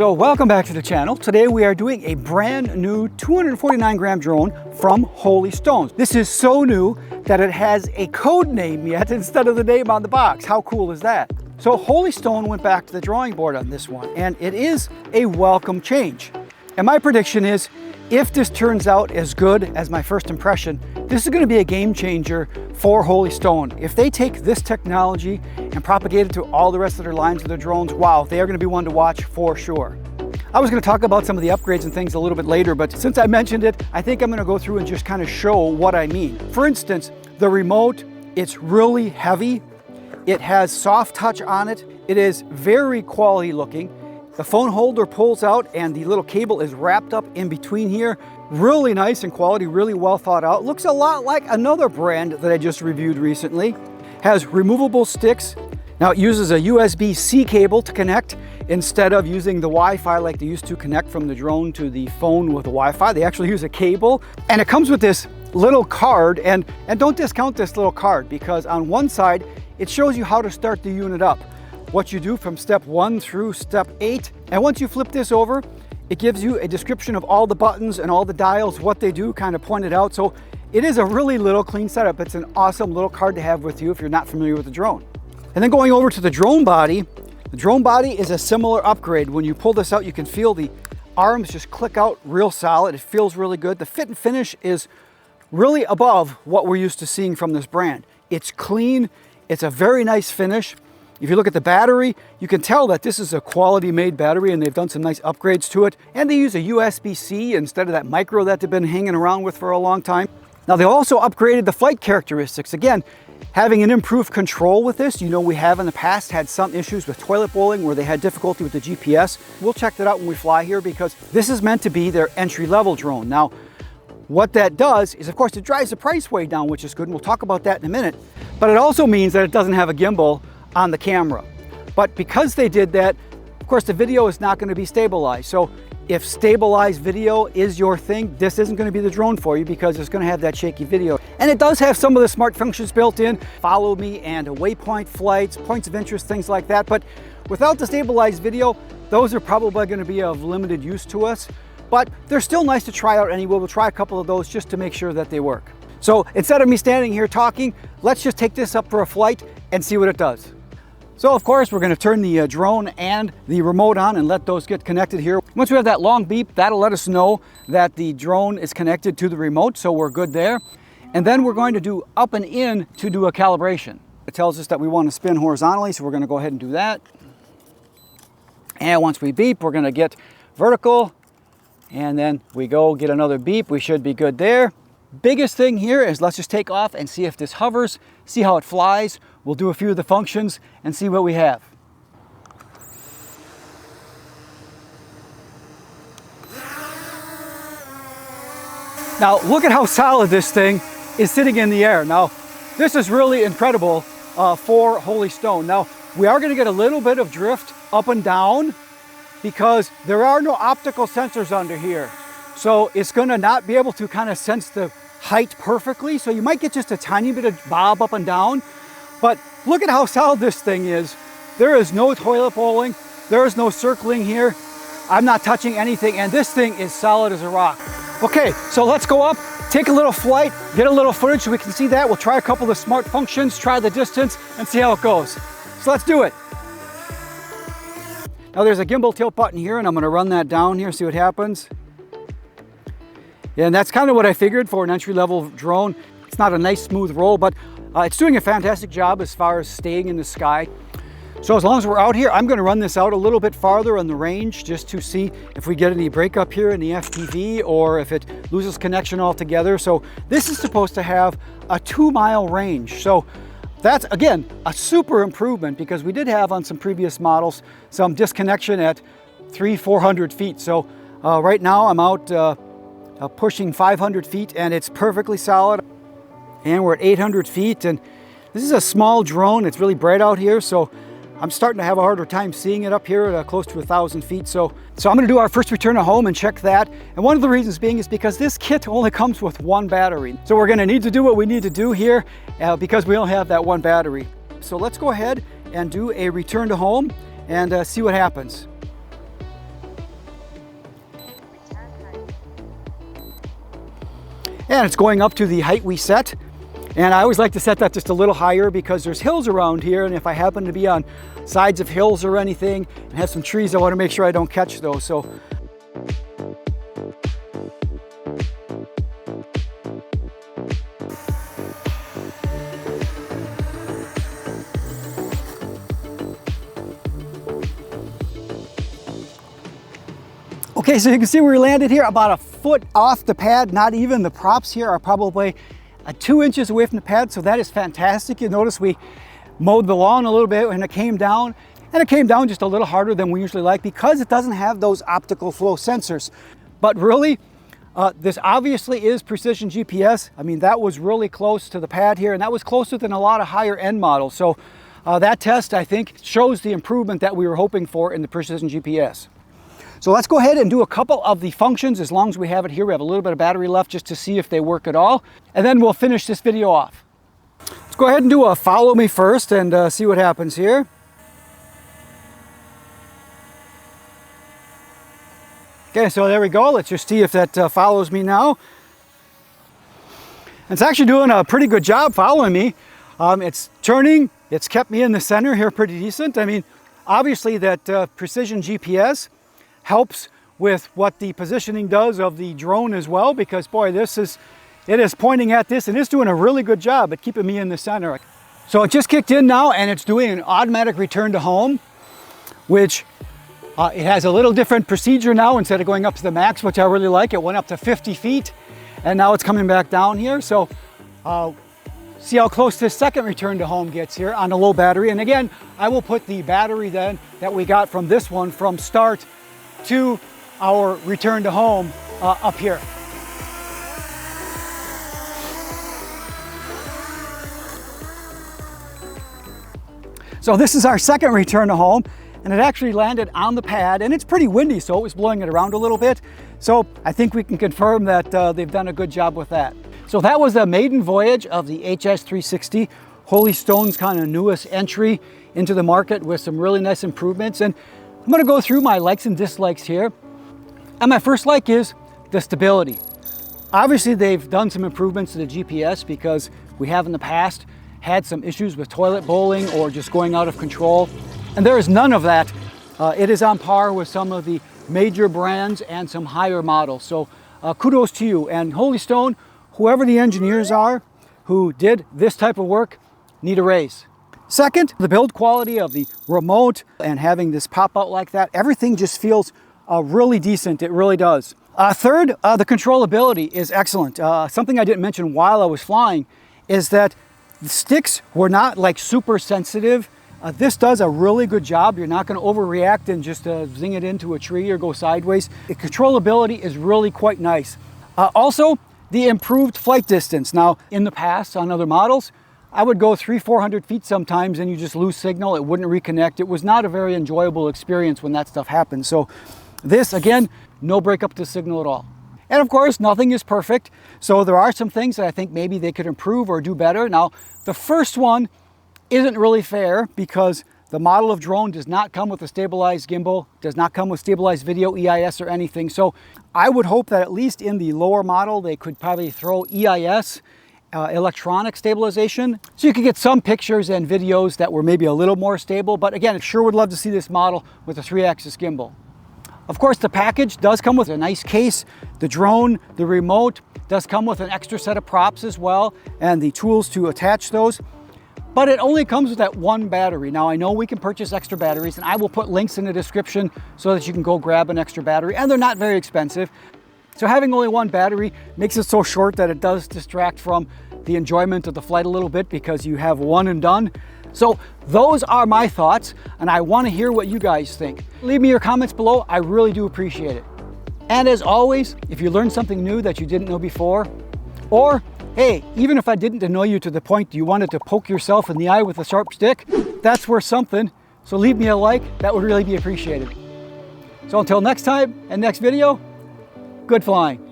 So welcome back to the channel. Today we are doing a brand new 249 gram drone from Holy Stone. This is so new that it has a code name yet instead of the name on the box. How cool is that? So Holy Stone went back to the drawing board on this one, and it is a welcome change. And my prediction is, if this turns out as good as my first impression, this is going to be a game changer for Holy Stone. If they take this technology and propagate it to all the rest of their lines of their drones, wow, they are going to be one to watch for sure. I was going to talk about some of the upgrades and things a little bit later, but since I mentioned it, I think I'm going to go through and just kind of show what I mean. For instance, the remote, it's really heavy. It has soft touch on it. It is very quality looking. The phone holder pulls out and the little cable is wrapped up in between here. Really nice and quality, really well thought out. Looks a lot like another brand that I just reviewed recently. Has removable sticks. Now it uses a USB-C cable to connect instead of using the Wi-Fi like they used to connect from the drone to the phone with the Wi-Fi. They actually use a cable, and it comes with this little card, and don't discount this little card, because on one side it shows you how to start the unit up, what you do from step 1 through step 8. And once you flip this over, it gives you a description of all the buttons and all the dials, what they do, kind of pointed out. So it is a really little clean setup. It's an awesome little card to have with you if you're not familiar with the drone. And then going over to the drone body is a similar upgrade. When you pull this out, you can feel the arms just click out real solid. It feels really good. The fit and finish is really above what we're used to seeing from this brand. It's clean. It's a very nice finish. If you look at the battery, you can tell that this is a quality made battery, and they've done some nice upgrades to it. And they use a USB-C instead of that micro that they've been hanging around with for a long time. Now they also upgraded the flight characteristics. Again, having an improved control with this. You know, we have in the past had some issues with toilet bowling where they had difficulty with the GPS. We'll check that out when we fly here, because this is meant to be their entry-level drone. Now, what that does is, of course, it drives the price way down, which is good, and we'll talk about that in a minute. But it also means that it doesn't have a gimbal on the camera. But because they did that, of course, the video is not going to be stabilized. So if stabilized video is your thing, this isn't going to be the drone for you, because it's going to have that shaky video. And it does have some of the smart functions built in, follow me and waypoint flights, points of interest, things like that. But without the stabilized video, those are probably going to be of limited use to us. But they're still nice to try out anyway. We'll try a couple of those just to make sure that they work. So instead of me standing here talking, let's just take this up for a flight and see what it does. So of course, we're going to turn the drone and the remote on and let those get connected here. Once we have that long beep, that'll let us know that the drone is connected to the remote, so we're good there. And then we're going to do up and in to do a calibration. It tells us that we want to spin horizontally, so we're going to go ahead and do that. And once we beep, we're going to get vertical, and then we go get another beep. We should be good there. Biggest thing here is let's just take off and see if this hovers, see how it flies. We'll do a few of the functions and see what we have. Now look at how solid this thing is sitting in the air. Now this is really incredible for Holy Stone. Now we are going to get a little bit of drift up and down because there are no optical sensors under here. So it's going to not be able to kind of sense the height perfectly. So you might get just a tiny bit of bob up and down. But look at how solid this thing is. There is no toilet bowling. There is no circling here. I'm not touching anything, and this thing is solid as a rock. Okay, so let's go up, take a little flight, get a little footage so we can see that. We'll try a couple of the smart functions, try the distance, and see how it goes. So let's do it. Now there's a gimbal tilt button here, and I'm going to run that down here, see what happens. And that's kind of what I figured for an entry-level drone. It's not a nice smooth roll, but it's doing a fantastic job as far as staying in the sky. So as long as we're out here, I'm going to run this out a little bit farther on the range just to see if we get any breakup here in the FPV or if it loses connection altogether. So this is supposed to have a 2-mile range. So that's, again, a super improvement, because we did have on some previous models some disconnection at 300-400 feet. So right now I'm out pushing 500 feet, and it's perfectly solid. And we're at 800 feet, and this is a small drone. It's really bright out here, so I'm starting to have a harder time seeing it up here at close to 1,000 feet. So I'm going to do our first return to home and check that. And one of the reasons being is because this kit only comes with 1 battery. So we're going to need to do what we need to do here because we only have that 1 battery. So let's go ahead and do a return to home and see what happens. And it's going up to the height we set. And I always like to set that just a little higher because there's hills around here, and if I happen to be on sides of hills or anything and have some trees, I want to make sure I don't catch those. So okay, so you can see we landed here about a foot off the pad, not even. The props here are probably 2 inches away from the pad, so that is fantastic. You notice we mowed the lawn a little bit and it came down, and it came down just a little harder than we usually like because it doesn't have those optical flow sensors. But really, this obviously is precision GPS. I mean, that was really close to the pad here, and that was closer than a lot of higher end models. So that test, I think, shows the improvement that we were hoping for in the precision GPS. So let's go ahead and do a couple of the functions. As long as we have it here, we have a little bit of battery left just to see if they work at all. And then we'll finish this video off. Let's go ahead and do a follow me first and see what happens here. Okay, so there we go. Let's just see if that follows me now. It's actually doing a pretty good job following me. It's turning, it's kept me in the center here pretty decent. I mean, obviously that precision GPS helps with what the positioning does of the drone as well, because boy, it is pointing at this and it's doing a really good job at keeping me in the center. So it just kicked in now and it's doing an automatic return to home, which it has a little different procedure now. Instead of going up to the max, which I really like, it went up to 50 feet and now it's coming back down here. So see how close this second return to home gets here on a low battery. And again, I will put the battery then that we got from this one from start to our return to home up here. So this is our second return to home, and it actually landed on the pad, and it's pretty windy, so it was blowing it around a little bit. So I think we can confirm that they've done a good job with that. So that was the maiden voyage of the HS360, Holy Stone's kind of newest entry into the market with some really nice improvements. And I'm going to go through my likes and dislikes here. And my first like is the stability. Obviously, they've done some improvements to the GPS because we have in the past had some issues with toilet bowling or just going out of control. And there is none of that. It is on par with some of the major brands and some higher models. So kudos to you. And Holy Stone, whoever the engineers are who did this type of work, need a raise. Second, the build quality of the remote and having this pop out like that, everything just feels really decent. It really does. Third, the controllability is excellent. Something I didn't mention while I was flying is that the sticks were not like super sensitive. This does a really good job. You're not going to overreact and just zing it into a tree or go sideways. The controllability is really quite nice. Also, the improved flight distance. Now, in the past on other models, I would go 300-400 feet sometimes and you just lose signal. It wouldn't reconnect. It was not a very enjoyable experience when that stuff happened. So this, again, no breakup to signal at all. And of course, nothing is perfect. So there are some things that I think maybe they could improve or do better. Now, the first one isn't really fair because the model of drone does not come with a stabilized gimbal, does not come with stabilized video, EIS or anything. So I would hope that at least in the lower model, they could probably throw EIS, electronic stabilization, so you could get some pictures and videos that were maybe a little more stable. But again, I sure would love to see this model with a 3-axis gimbal. Of course, the package does come with a nice case. The drone, the remote does come with an extra set of props as well and the tools to attach those. But it only comes with that one battery. Now I know we can purchase extra batteries and I will put links in the description so that you can go grab an extra battery, and they're not very expensive. So having only one battery makes it so short that it does distract from the enjoyment of the flight a little bit because you have one and done. So those are my thoughts and I want to hear what you guys think. Leave me your comments below. I really do appreciate it. And as always, if you learned something new that you didn't know before, or hey, even if I didn't annoy you to the point you wanted to poke yourself in the eye with a sharp stick, that's worth something. So leave me a like, that would really be appreciated. So until next time and next video, good flying.